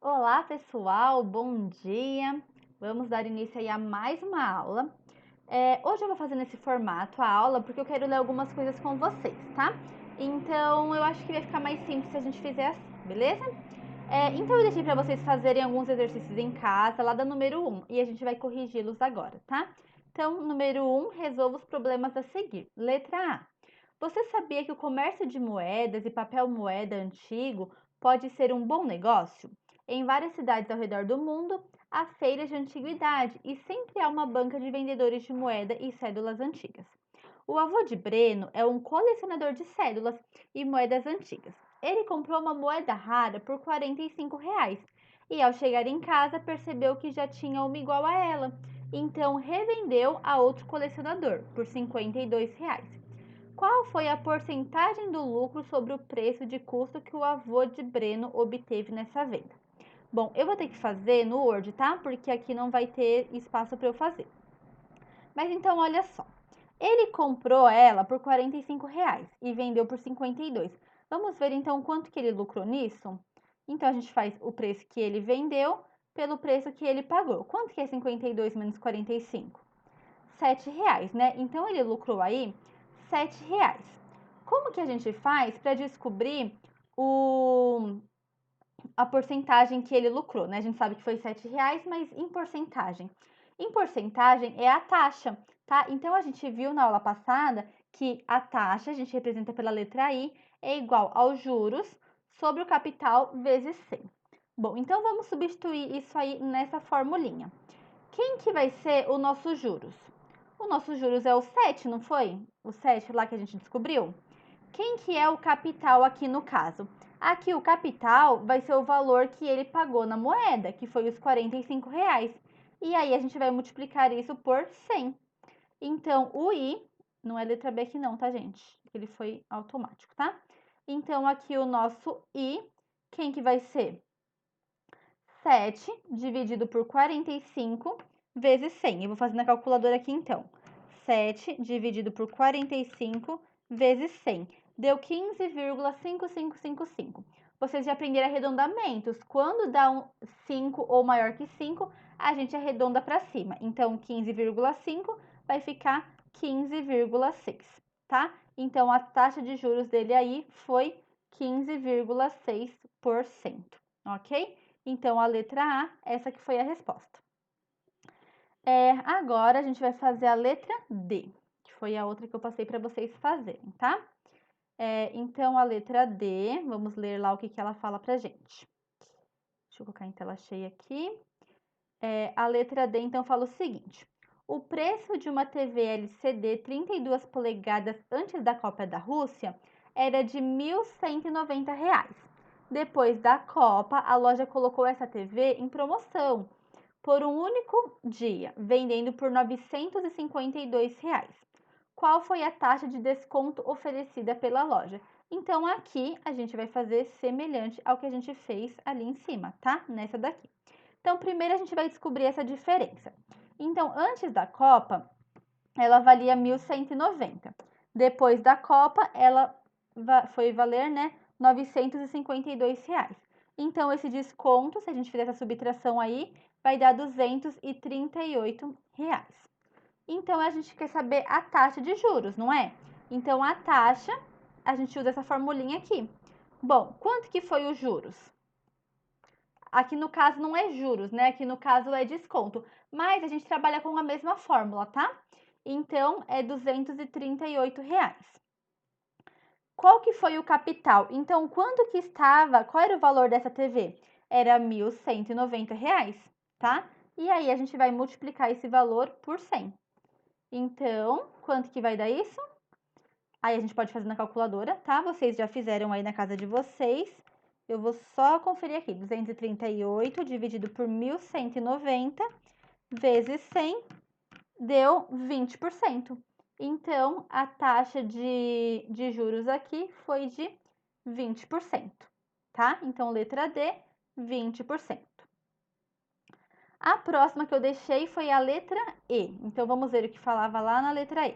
Olá, pessoal, bom dia! Vamos dar início aí a mais uma aula. Hoje eu vou fazer nesse formato a aula porque eu quero ler algumas coisas com vocês, tá? Então eu acho que vai ficar mais simples se a gente fizer assim, beleza? Então eu deixei para vocês fazerem alguns exercícios em casa, lá da número 1, e a gente vai corrigi-los agora, tá? Então, número 1, resolva os problemas a seguir. Letra A. Você sabia que o comércio de moedas e papel moeda antigo pode ser um bom negócio? Em várias cidades ao redor do mundo, há feiras de antiguidade e sempre há uma banca de vendedores de moeda e cédulas antigas. O avô de Breno é um colecionador de cédulas e moedas antigas. Ele comprou uma moeda rara por R$ 45 e, ao chegar em casa, percebeu que já tinha uma igual a ela. Então, revendeu a outro colecionador por R$ 52. Qual foi a porcentagem do lucro sobre o preço de custo que o avô de Breno obteve nessa venda? Bom, eu vou ter que fazer no Word, tá? Porque aqui não vai ter espaço para eu fazer. Mas então, olha só. Ele comprou ela por R$ 45 e vendeu por 52. Vamos ver então quanto que ele lucrou nisso? Então, a gente faz o preço que ele vendeu pelo preço que ele pagou. Quanto que é 52 menos 45? R$ 7, né? Então, ele lucrou aí R$ 7. Como que a gente faz para descobrir a porcentagem que ele lucrou, né? A gente sabe que foi R$ 7, mas em porcentagem. Em porcentagem é a taxa, tá? Então, a gente viu na aula passada que a taxa, a gente representa pela letra I, é igual aos juros sobre o capital vezes 100. Bom, então vamos substituir isso aí nessa formulinha. Quem que vai ser o nosso juros? O nosso juros é o 7, não foi? O 7 lá que a gente descobriu? Quem que é o capital aqui no caso? Aqui o capital vai ser o valor que ele pagou na moeda, que foi os R$ 45. E aí a gente vai multiplicar isso por 100. Então, o I, não é letra B aqui não, tá, gente? Ele foi automático, tá? Então, aqui o nosso I, quem que vai ser? 7 dividido por 45 vezes 100. Eu vou fazer na calculadora aqui então. 7 dividido por 45 vezes 100. Deu 15,5555. Vocês já aprenderam arredondamentos. Quando dá um 5 ou maior que 5, a gente arredonda para cima. Então, 15,5 vai ficar 15,6, tá? Então, a taxa de juros dele aí foi 15,6%, ok? Então, a letra A, essa que foi a resposta. Agora, a gente vai fazer a letra D, que foi a outra que eu passei para vocês fazerem, tá? Então, a letra D, vamos ler lá o que ela fala pra gente. Deixa eu colocar em tela cheia aqui. A letra D, então, fala o seguinte. O preço de uma TV LCD 32 polegadas antes da Copa da Rússia era de R$ 1.190. Depois da Copa, a loja colocou essa TV em promoção por um único dia, vendendo por R$ 952. Qual foi a taxa de desconto oferecida pela loja? Então, aqui a gente vai fazer semelhante ao que a gente fez ali em cima, tá? Nessa daqui. Então, primeiro a gente vai descobrir essa diferença. Então, antes da Copa, ela valia 1.190. Depois da Copa, ela foi valer, né, R$ 952. Então, esse desconto, se a gente fizer essa subtração aí, vai dar R$ 238. Então, a gente quer saber a taxa de juros, não é? Então, a taxa, a gente usa essa formulinha aqui. Bom, quanto que foi os juros? Aqui no caso não é juros, né? Aqui no caso é desconto. Mas a gente trabalha com a mesma fórmula, tá? Então, é R$ 238. Qual que foi o capital? Então, quanto que estava, qual era o valor dessa TV? Era R$ 1.190, tá? E aí, a gente vai multiplicar esse valor por 100. Então, quanto que vai dar isso? Aí, a gente pode fazer na calculadora, tá? Vocês já fizeram aí na casa de vocês. Eu vou só conferir aqui. 238 dividido por 1.190 vezes 100 deu 20%. Então, a taxa de juros aqui foi de 20%, tá? Então, letra D, 20%. A próxima que eu deixei foi a letra E. Então, vamos ver o que falava lá na letra E.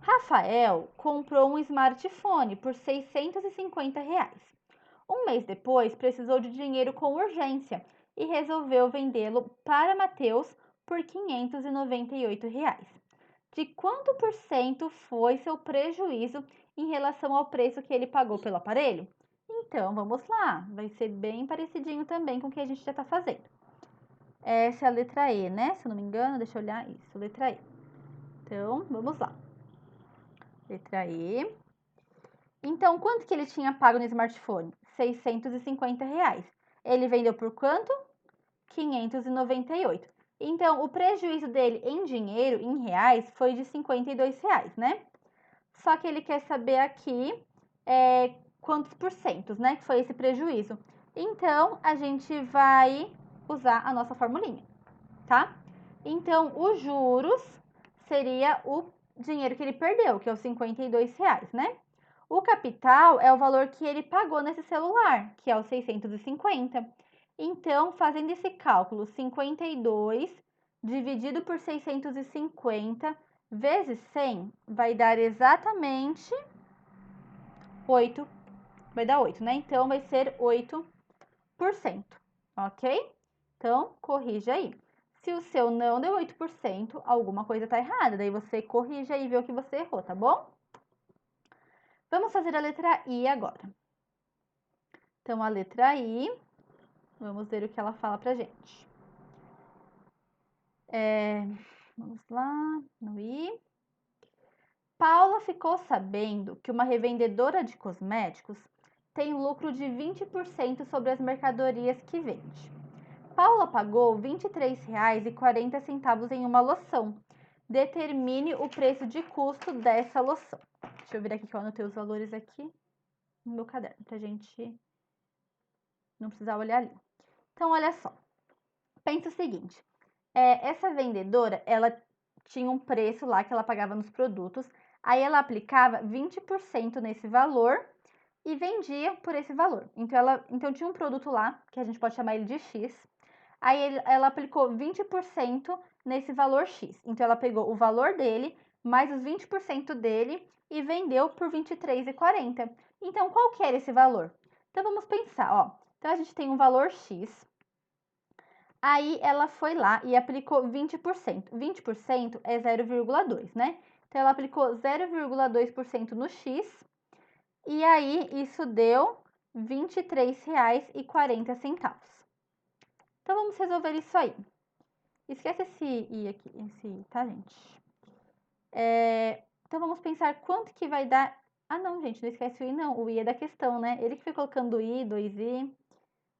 Rafael comprou um smartphone por R$ 650. Um mês depois, precisou de dinheiro com urgência e resolveu vendê-lo para Mateus por R$ 598. De quanto por cento foi seu prejuízo em relação ao preço que ele pagou pelo aparelho? Então, vamos lá. Vai ser bem parecidinho também com o que a gente já está fazendo. Essa é a letra E, né? Se eu não me engano, deixa eu olhar isso, letra E. Então, vamos lá. Letra E. Então, quanto que ele tinha pago no smartphone? R$ 650. Ele vendeu por quanto? 598. Então, o prejuízo dele em dinheiro, em reais, foi de R$ 52, né? Só que ele quer saber aqui quantos porcentos, né? Que foi esse prejuízo. Então, a gente vai usar a nossa formulinha, tá? Então, os juros seria o dinheiro que ele perdeu, que é os R$ 52, né? O capital é o valor que ele pagou nesse celular, que é os 650. Então, fazendo esse cálculo, 52 dividido por 650 vezes 100 vai dar exatamente 8. Vai dar 8, né? Então, vai ser 8%, ok? Então, corrija aí. Se o seu não deu 8%, alguma coisa tá errada. Daí você corrige aí e vê o que você errou, tá bom? Vamos fazer a letra I agora. Então, a letra I, vamos ver o que ela fala pra gente. Vamos lá, no I. Paula ficou sabendo que uma revendedora de cosméticos tem lucro de 20% sobre as mercadorias que vende. Paula pagou R$ 23,40 em uma loção. Determine o preço de custo dessa loção. Deixa eu ver aqui que eu anotei os valores aqui no meu caderno, pra gente não precisar olhar ali. Então, olha só. Pensa o seguinte. Essa vendedora, ela tinha um preço lá que ela pagava nos produtos. Aí ela aplicava 20% nesse valor e vendia por esse valor. Então tinha um produto lá, que a gente pode chamar ele de X. Aí ela aplicou 20% nesse valor X. Então ela pegou o valor dele, mais os 20% dele e vendeu por R$ 23,40. Então qual que era esse valor? Então vamos pensar, ó. Então a gente tem um valor X. Aí ela foi lá e aplicou 20%. 20% é 0,2, né? Então ela aplicou 0,2% no X e aí isso deu R$ 23,40. Então vamos resolver isso aí. Esquece esse I aqui, esse I, tá, gente? Então vamos pensar quanto que vai dar. Ah, não, gente, não esquece o I, não. O I é da questão, né? Ele que foi colocando o I, 2I.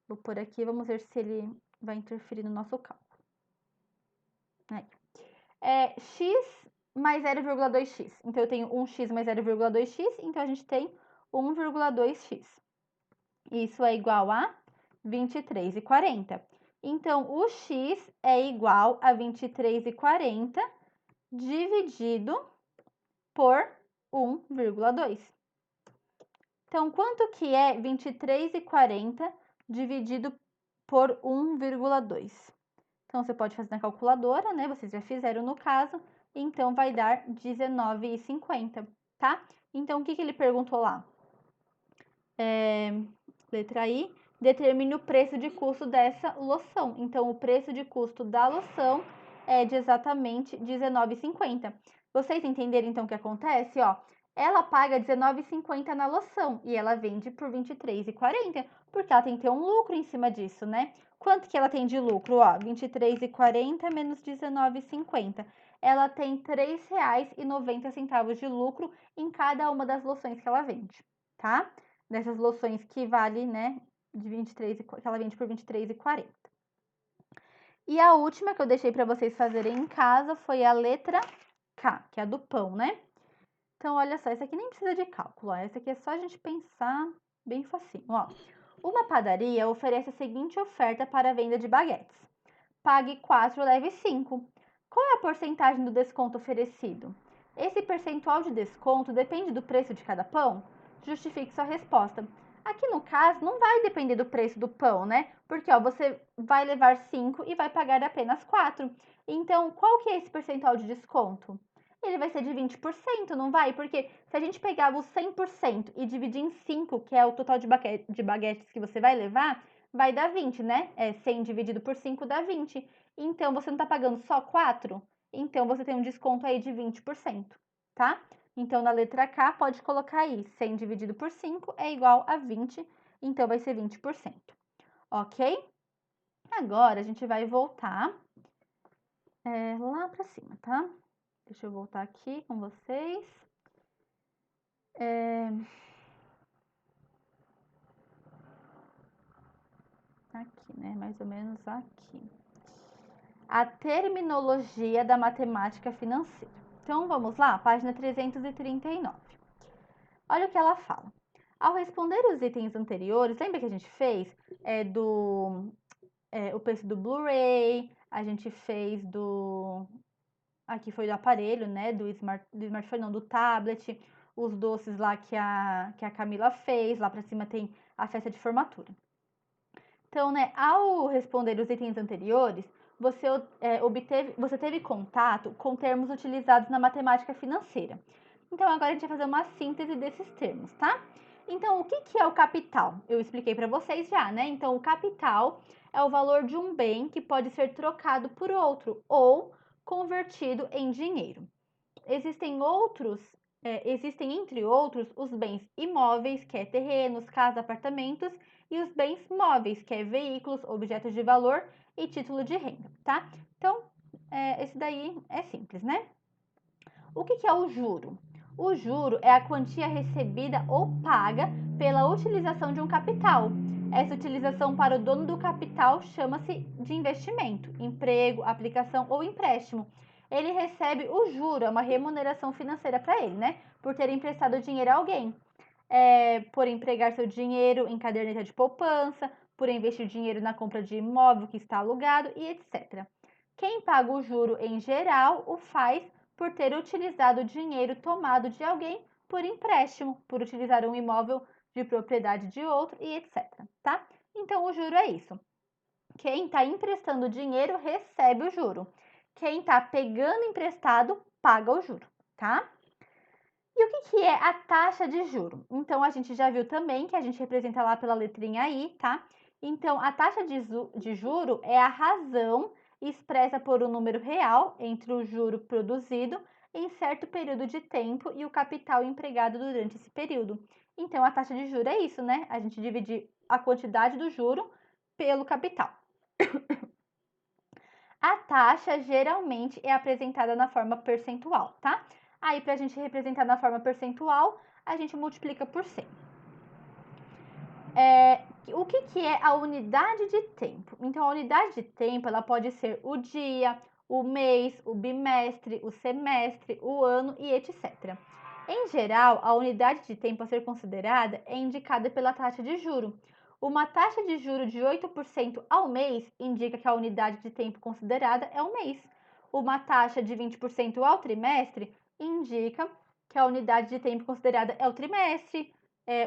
Vou por aqui, vamos ver se ele vai interferir no nosso cálculo. Aí. X mais 0,2x. Então, eu tenho 1x mais 0,2x, então a gente tem 1,2x. Isso é igual a 23,40. Então, o x é igual a 23,40 dividido por 1,2. Então, quanto que é 23,40 dividido por 1,2? Então, você pode fazer na calculadora, né? Vocês já fizeram no caso. Então, vai dar 19,50, tá? Então, o que ele perguntou lá? Letra I. Determine o preço de custo dessa loção. Então, o preço de custo da loção é de exatamente R$19,50. Vocês entenderam, então, o que acontece? Ó, ela paga R$19,50 na loção e ela vende por R$23,40, porque ela tem que ter um lucro em cima disso, né? Quanto que ela tem de lucro? Ó, R$23,40 menos R$19,50. Ela tem R$3,90 de lucro em cada uma das loções que ela vende, tá? Dessas loções que vale, né, que ela vende por R$23,40. E a última que eu deixei para vocês fazerem em casa foi a letra K, que é a do pão, né? Então, olha só, essa aqui nem precisa de cálculo, ó. Essa aqui é só a gente pensar bem facinho, ó. Uma padaria oferece a seguinte oferta para a venda de baguetes. Pague 4, leve 5. Qual é a porcentagem do desconto oferecido? Esse percentual de desconto depende do preço de cada pão? Justifique sua resposta. Aqui no caso, não vai depender do preço do pão, né? Porque ó, você vai levar 5 e vai pagar apenas 4. Então, qual que é esse percentual de desconto? ele vai ser de 20%, não vai? Porque se a gente pegar o 100% e dividir em 5, que é o total de baguetes que você vai levar, vai dar 20, né? 100 dividido por 5 dá 20. Então, você não tá pagando só 4? Então, você tem um desconto aí de 20%, tá? Então, na letra K, pode colocar aí, 100 dividido por 5 é igual a 20, então vai ser 20%, ok? Agora, a gente vai voltar lá pra cima, tá? Deixa eu voltar aqui com vocês. Aqui, né? Mais ou menos aqui. A terminologia da matemática financeira. Então, vamos lá, página 339. Olha o que ela fala. Ao responder os itens anteriores, lembra que a gente fez o preço do Blu-ray, a gente fez aqui foi do aparelho, né, do smartphone, não, do tablet, os doces lá que a Camila fez, lá pra cima tem a festa de formatura. Então, né, ao responder os itens anteriores, você teve contato com termos utilizados na matemática financeira. Então, agora a gente vai fazer uma síntese desses termos, tá? Então, o que é o capital? Eu expliquei para vocês já, né? Então, o capital é o valor de um bem que pode ser trocado por outro ou convertido em dinheiro. Existem, entre outros, os bens imóveis, que é terrenos, casas, apartamentos, e os bens móveis, que é veículos, objetos de valor e título de renda, tá? Então, esse daí é simples, né? O que é o juro? O juro é a quantia recebida ou paga pela utilização de um capital. Essa utilização para o dono do capital chama-se de investimento, emprego, aplicação ou empréstimo. Ele recebe o juro, é uma remuneração financeira para ele, né? Por ter emprestado dinheiro a alguém. Por empregar seu dinheiro em caderneta de poupança, por investir dinheiro na compra de imóvel que está alugado e etc. Quem paga o juro em geral o faz por ter utilizado o dinheiro tomado de alguém por empréstimo, por utilizar um imóvel de propriedade de outro e etc. Tá? Então, o juro é isso. Quem está emprestando dinheiro recebe o juro. Quem está pegando emprestado paga o juro, tá? E o que é a taxa de juro? Então, a gente já viu também que a gente representa lá pela letrinha I, tá? Então, a taxa de juro é a razão expressa por um número real entre o juro produzido em certo período de tempo e o capital empregado durante esse período. Então, a taxa de juro é isso, né? A gente divide a quantidade do juro pelo capital. A taxa geralmente é apresentada na forma percentual, tá? Aí, para a gente representar na forma percentual, a gente multiplica por 100. O que é a unidade de tempo? Então, a unidade de tempo ela pode ser o dia, o mês, o bimestre, o semestre, o ano e etc. Em geral, a unidade de tempo a ser considerada é indicada pela taxa de juro. Uma taxa de juro de 8% ao mês indica que a unidade de tempo considerada é o mês. Uma taxa de 20% ao trimestre indica que a unidade de tempo considerada é o trimestre.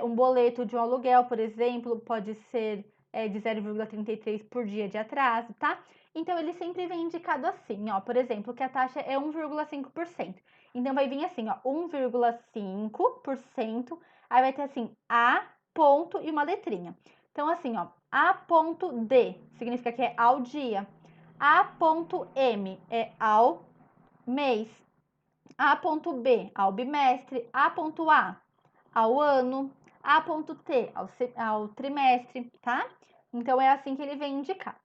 Um boleto de um aluguel, por exemplo, pode ser de 0,33 por dia de atraso, tá? Então, ele sempre vem indicado assim, ó, por exemplo, que a taxa é 1,5%. Então, vai vir assim, ó, 1,5%, aí vai ter assim, A ponto e uma letrinha. Então, assim, ó, A ponto D significa que é ao dia. A ponto M é ao mês. A ponto B ao bimestre. A ponto A ao ano, A.T ao trimestre, tá? Então, é assim que ele vem indicado.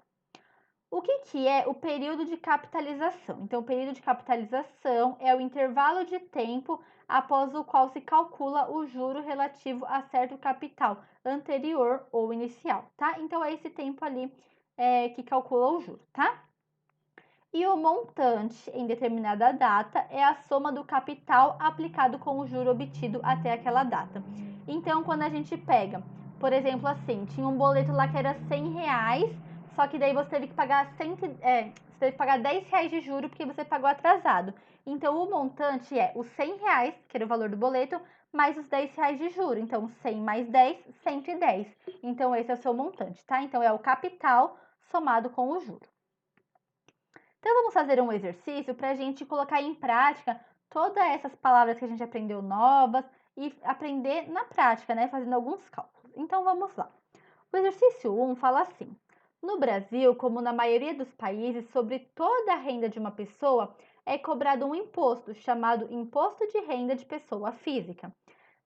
O que é o período de capitalização? Então, o período de capitalização é o intervalo de tempo após o qual se calcula o juro relativo a certo capital anterior ou inicial, tá? Então, é esse tempo ali que calcula o juro, tá? E o montante em determinada data é a soma do capital aplicado com o juro obtido até aquela data. Então, quando a gente pega, por exemplo, assim, tinha um boleto lá que era R$100, só que daí você teve que pagar você teve que pagar R$10 de juro porque você pagou atrasado. Então, o montante é os R$100, que era o valor do boleto, mais os R$10 de juro. Então, 100 mais 10, 110. Então, esse é o seu montante, tá? Então, é o capital somado com o juro. Então, vamos fazer um exercício para a gente colocar em prática todas essas palavras que a gente aprendeu novas e aprender na prática, né? Fazendo alguns cálculos. Então, vamos lá. O exercício 1 fala assim: no Brasil, como na maioria dos países, sobre toda a renda de uma pessoa é cobrado um imposto chamado Imposto de Renda de Pessoa Física.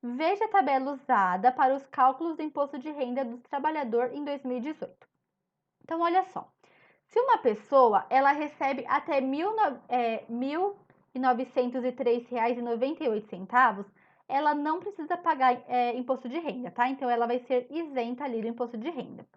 Veja a tabela usada para os cálculos do imposto de renda do trabalhador em 2018. Então, olha só. Se uma pessoa ela recebe até R$ 1.903,98, ela não precisa pagar imposto de renda, tá? Então, ela vai ser isenta ali do imposto de renda.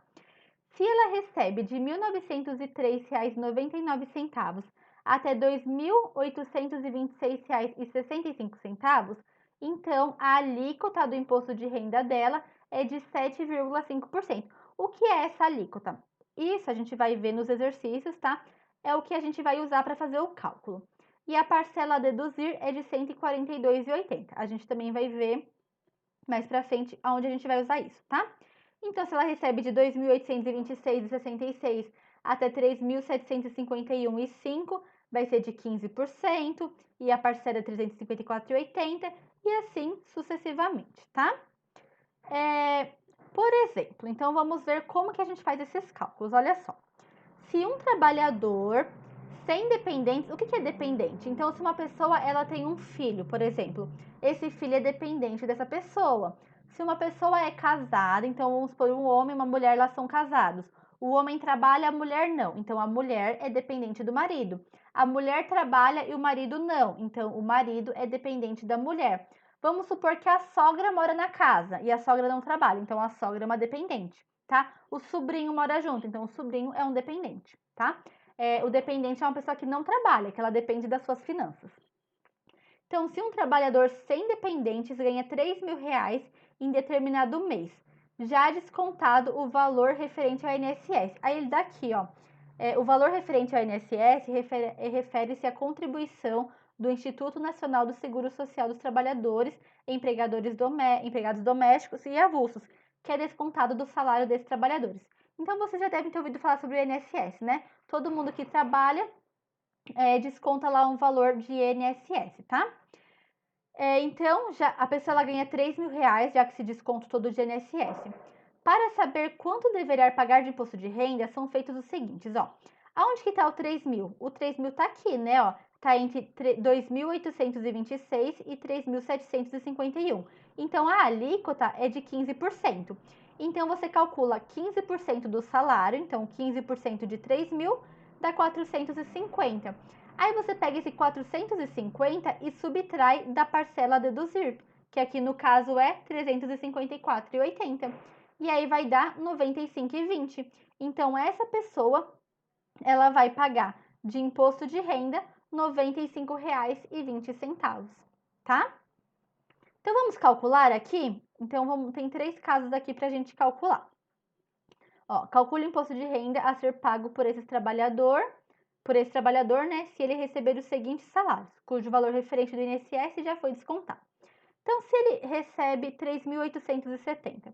Se ela recebe de R$ 1.903,99 até R$ 2.826,65, então a alíquota do imposto de renda dela é de 7,5%. O que é essa alíquota? Isso a gente vai ver nos exercícios, tá? É o que a gente vai usar para fazer o cálculo. E a parcela a deduzir é de R$ 142,80. A gente também vai ver mais para frente onde a gente vai usar isso, tá? Então, se ela recebe de 2.826,66 até 3.751,5, vai ser de 15%, e a parcela é 354,80, e assim sucessivamente, tá? Por exemplo, então vamos ver como que a gente faz esses cálculos. Olha só. Se um trabalhador sem dependentes, o que é dependente? Então, se uma pessoa ela tem um filho, por exemplo, esse filho é dependente dessa pessoa. Se uma pessoa é casada, então vamos supor um homem e uma mulher, elas são casados. O homem trabalha, a mulher não. Então, a mulher é dependente do marido. A mulher trabalha e o marido não. Então, o marido é dependente da mulher. Vamos supor que a sogra mora na casa e a sogra não trabalha. Então, a sogra é uma dependente, tá? O sobrinho mora junto. Então, o sobrinho é um dependente, tá? O dependente é uma pessoa que não trabalha, que ela depende das suas finanças. Então, se um trabalhador sem dependentes ganha R$ 3.000 em determinado mês, já descontado o valor referente ao INSS. Aí ele dá aqui, ó. O valor referente ao INSS refere-se à contribuição do Instituto Nacional do Seguro Social dos Trabalhadores, empregados domésticos e avulsos, que é descontado do salário desses trabalhadores. Então, vocês já devem ter ouvido falar sobre o INSS, né? Todo mundo que trabalha desconta lá um valor de INSS, tá? Então, a pessoa ela ganha R$ 3.000, já que se desconta todo de INSS. Para saber quanto deverá pagar de imposto de renda, são feitos os seguintes, ó. Aonde que tá o 3.000? O 3.000 tá aqui, né, ó. Tá entre 2.826 e 3.751. Então, a alíquota é de 15%. Então, você calcula 15% do salário, então 15% de 3.000 dá 450. Aí você pega esse 450 e subtrai da parcela a deduzir, que aqui no caso é 354,80. E aí vai dar 95,20. Então essa pessoa ela vai pagar de imposto de renda R$ 95,20, tá? Então vamos calcular aqui? Então tem 3 casos aqui para a gente calcular. Ó, calcule o imposto de renda a ser pago por esse trabalhador, né, se ele receber os seguintes salários, cujo valor referente do INSS já foi descontado. Então, se ele recebe 3.870,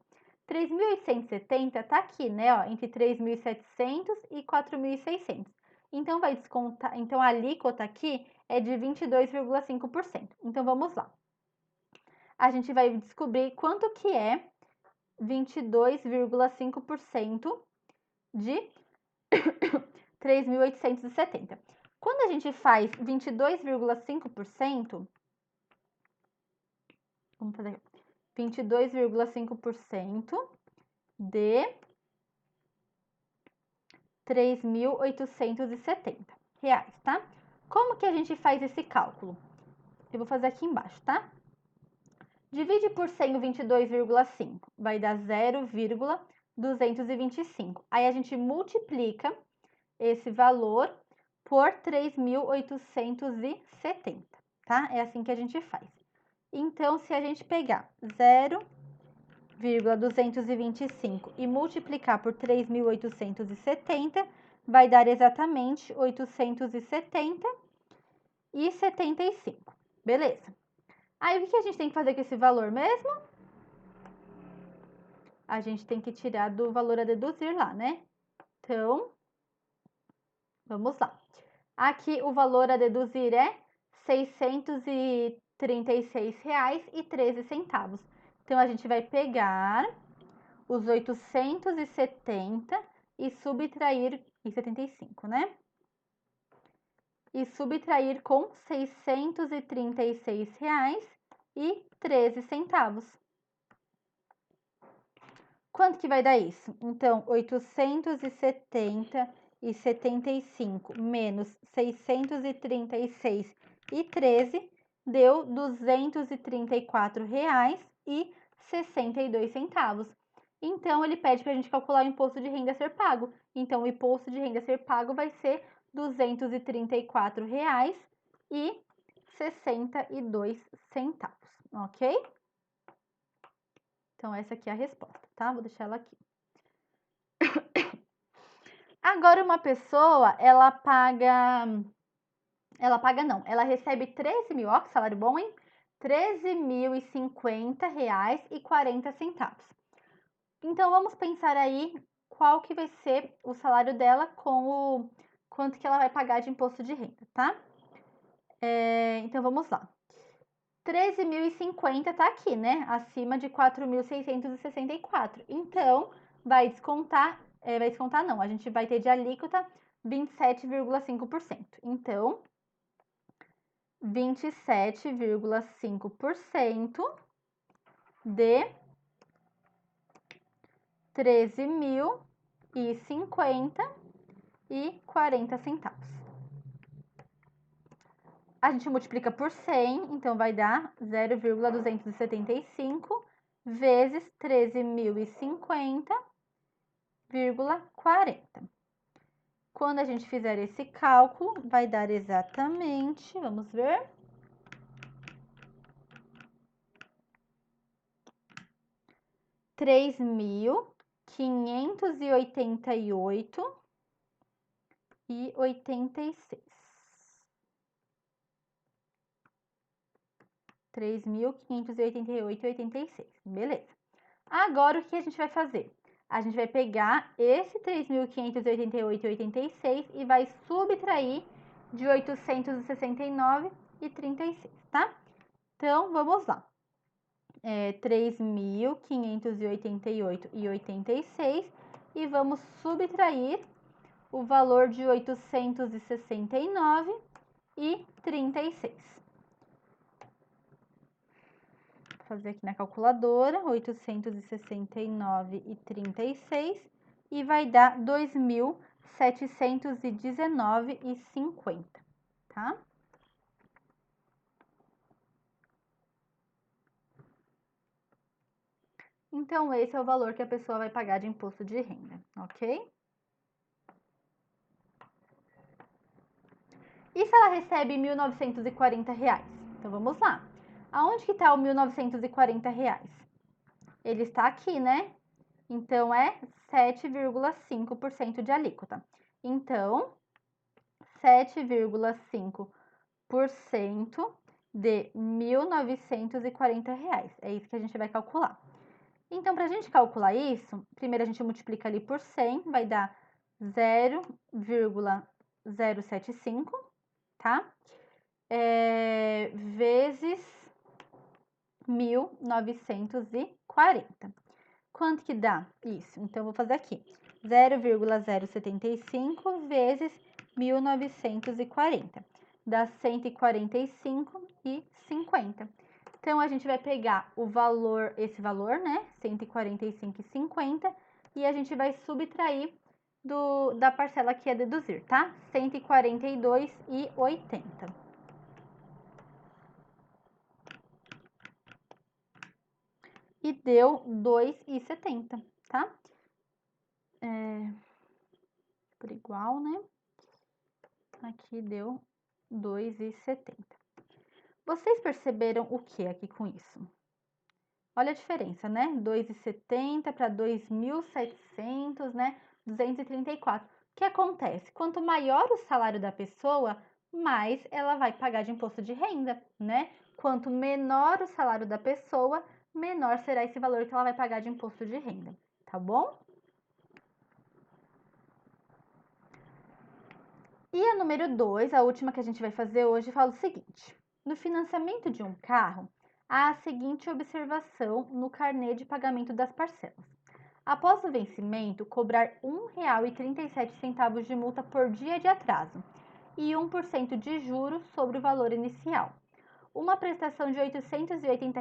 3.870 está aqui, né, ó, entre 3.700 e 4.600. Então, vai descontar, então a alíquota aqui é de 22,5%. Então, vamos lá. A gente vai descobrir quanto que é 22,5% de 3.870. Quando a gente faz 22,5%, vamos fazer 22,5% de R$ 3.870, tá? Como que a gente faz esse cálculo? Eu vou fazer aqui embaixo, tá? Divide por 100 o 22,5, vai dar 0,225. Aí a gente multiplica esse valor por 3.870, tá? É assim que a gente faz. Então, se a gente pegar 0,225 e multiplicar por 3.870, vai dar exatamente 870,75. Beleza. Aí, o que a gente tem que fazer com esse valor mesmo? A gente tem que tirar do valor a deduzir lá, né? Então, vamos lá. Aqui o valor a deduzir é 636,13. Então, a gente vai pegar os 870 e subtrair, e 75, né? E subtrair com R$636,13. Quanto que vai dar isso? Então, 870,75 menos 636,13 deu R$234,62. Então, ele pede para a gente calcular o imposto de renda a ser pago. Então, o imposto de renda a ser pago vai ser R$234,62, ok? Então, essa aqui é a resposta, tá? Vou deixar ela aqui. Agora, uma pessoa, ela recebe 13 mil, ó, que salário bom, hein? R$13.050,40. Então, vamos pensar aí qual que vai ser o salário dela com o quanto que ela vai pagar de imposto de renda, tá? Então, vamos lá. 13.050 tá aqui, né? Acima de 4.664. Então, vai descontar não, a gente vai ter de alíquota 27,5%. Então, 27,5% de 13.050,40. A gente multiplica por 100, então vai dar 0,275 vezes 13.050,40. Quando a gente fizer esse cálculo, vai dar exatamente, vamos ver, R$3.588,86. 3.588,86. Beleza. Agora, o que a gente vai fazer? A gente vai pegar esse 3.588,86 e vai subtrair de 869,36, tá? Então, vamos lá. 3.588,86 e vamos subtrair o valor de 869,36. Vou fazer aqui na calculadora, 869,36 e vai dar 2.719,50, tá? Então, esse é o valor que a pessoa vai pagar de imposto de renda, ok? E se ela recebe R$1.940? Então, vamos lá. Aonde que está o R$1.940? Ele está aqui, né? Então, é 7,5% de alíquota. Então, 7,5% de R$1.940. É isso que a gente vai calcular. Então, para a gente calcular isso, primeiro a gente multiplica ali por 100, vai dar 0,075, tá? Vezes 1.940. Quanto que dá isso? Então, eu vou fazer aqui. 0,075 vezes 1.940. Dá 145,50. Então, a gente vai pegar o valor, esse valor, né? 145,50. E a gente vai subtrair da parcela que é deduzir, tá? 142,80. E deu 2,70, tá? Por igual, né? Aqui deu 2,70. Vocês perceberam o que aqui com isso? Olha a diferença, né? 2,70 para 2.700, né? 234. O que acontece? Quanto maior o salário da pessoa, mais ela vai pagar de imposto de renda, né? Quanto menor o salário da pessoa, menor será esse valor que ela vai pagar de imposto de renda, tá bom? E a número 2, a última que a gente vai fazer hoje, fala o seguinte: no financiamento de um carro, há a seguinte observação no carnê de pagamento das parcelas. Após o vencimento, cobrar R$ 1,37 de multa por dia de atraso e 1% de juros sobre o valor inicial. Uma prestação de R$ 880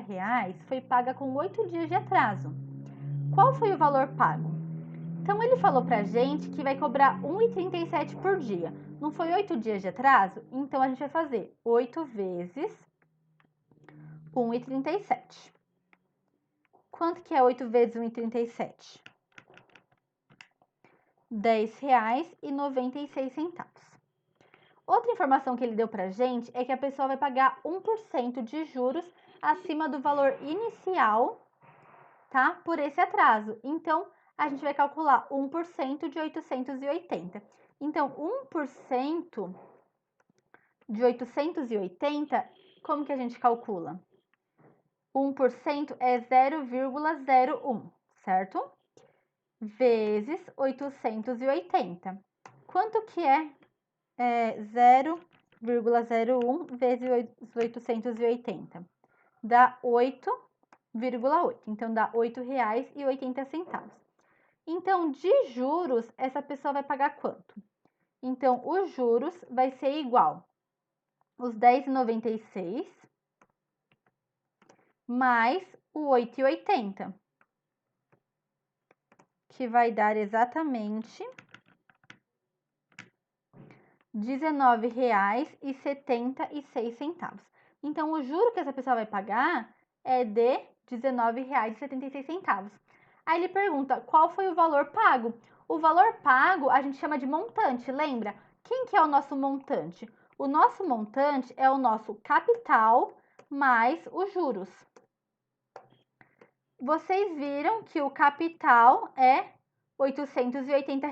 foi paga com 8 dias de atraso. Qual foi o valor pago? Então, ele falou pra gente que vai cobrar R$ 1,37 por dia. Não foi 8 dias de atraso? Então, a gente vai fazer 8 vezes 1,37. Quanto que é 8 vezes 1,37? R$ 10,96. Outra informação que ele deu pra gente é que a pessoa vai pagar 1% de juros acima do valor inicial, tá? Por esse atraso. Então, a gente vai calcular 1% de 880. Então, 1% de 880, como que a gente calcula? 1% é 0,01, certo? Vezes 880. Quanto que é 0,01 vezes 880? Dá 8,8. Então, dá R$ 8,80. Então, de juros, essa pessoa vai pagar quanto? Então, os juros vai ser igual os 10,96 mais o 8,80, que vai dar exatamente R$ 19,76. Então, o juro que essa pessoa vai pagar é de R$ 19,76. Aí ele pergunta, qual foi o valor pago? O valor pago a gente chama de montante, lembra? Quem que é o nosso montante? O nosso montante é o nosso capital mais os juros. Vocês viram que o capital é R$ 880.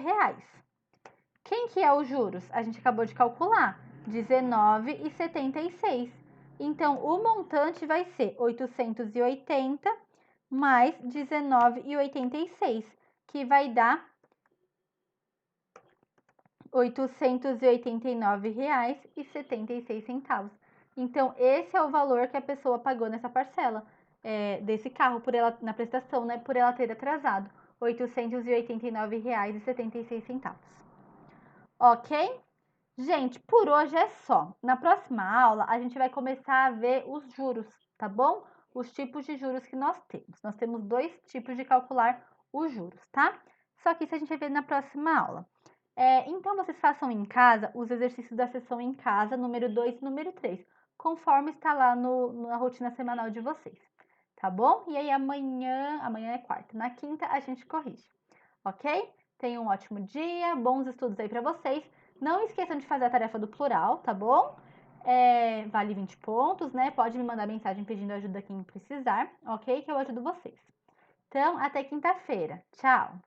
Quem que é os juros? A gente acabou de calcular, R$ 19,76. Então, o montante vai ser 880 mais 19,86, que vai dar R$ 889,76. Então, esse é o valor que a pessoa pagou nessa parcela desse carro por ela na prestação, né? Por ela ter atrasado R$ 889,76. Ok? Gente, por hoje é só. Na próxima aula, a gente vai começar a ver os juros, tá bom? Os tipos de juros que nós temos. Nós temos 2 tipos de calcular os juros, tá? Só que isso a gente vai ver na próxima aula. Então, vocês façam em casa os exercícios da sessão em casa, número 2 e número 3, conforme está lá na rotina semanal de vocês, tá bom? E aí, amanhã é quarta, na quinta a gente corrige, ok? Tenham um ótimo dia, bons estudos aí para vocês. Não esqueçam de fazer a tarefa do plural, tá bom? Vale 20 pontos, né? Pode me mandar mensagem pedindo ajuda quem precisar, ok? Que eu ajudo vocês. Então, até quinta-feira. Tchau!